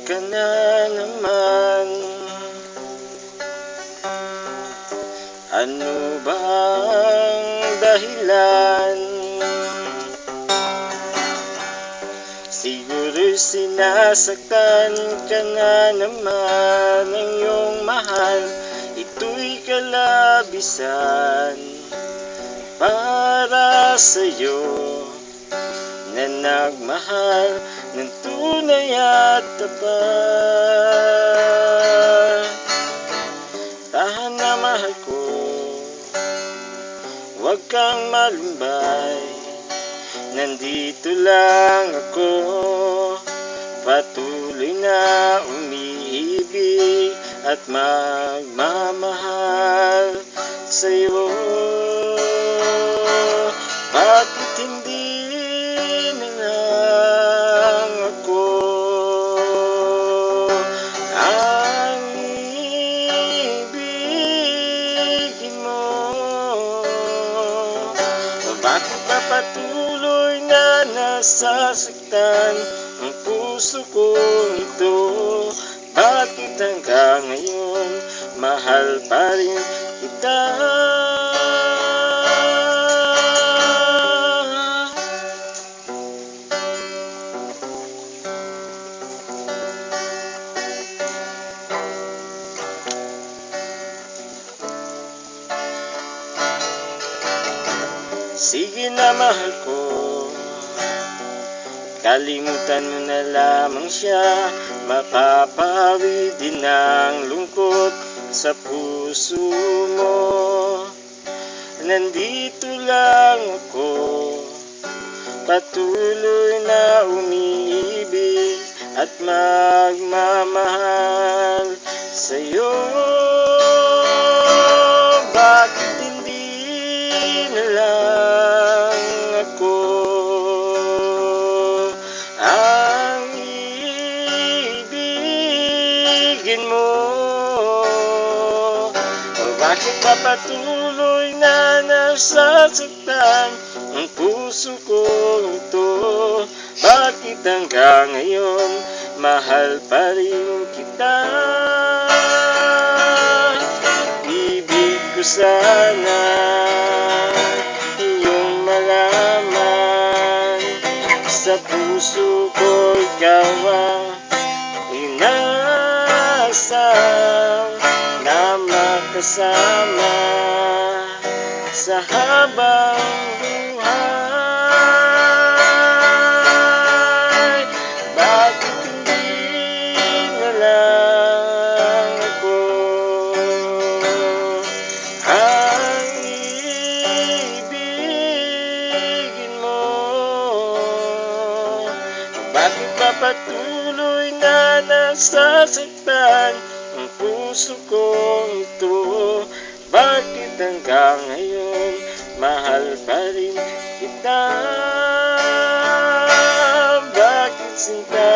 ka na naman? Ano bang dahilan? Siguro'y sinasaktan ka na naman ng iyong mahal. Ito'y kalabisan para sa'yo na nagmahal ng tunay at tapat. Tahan na mahal ko, huwag kang malumbay. Nandito lang ako, patuloy na umiibig at magmamahal sa'yo. Bakit hindi na lang ako ang ibigin mo? Bakit pa patuloy na nasasaktan ang puso ko ito? Bakit hanggang ngayon mahal pa rin kita? Sige na mahal ko, kalimutan mo na lamang siya. Mapapawi din ang lungkot sa puso mo. Nandito lang ako, patuloy na umiibig at magmamahal sa'yo. Bakit hindi na lang ako ang ibigin mo? Bakit pa patuloy na nasasaktan ang puso ko ito? Bakit hanggang ngayon mahal pa rin kita? Ibig ko sana iyong malaman, sa puso ko ikaw ang inaasam na makasama sa habang buhay. Bakit hindi na lang ako ang ibigin mo? Bakit pa patuloy na nasasaktan ang puso ko ito? Bakit hanggang ngayon mahal pa rin kita? Bakit sinta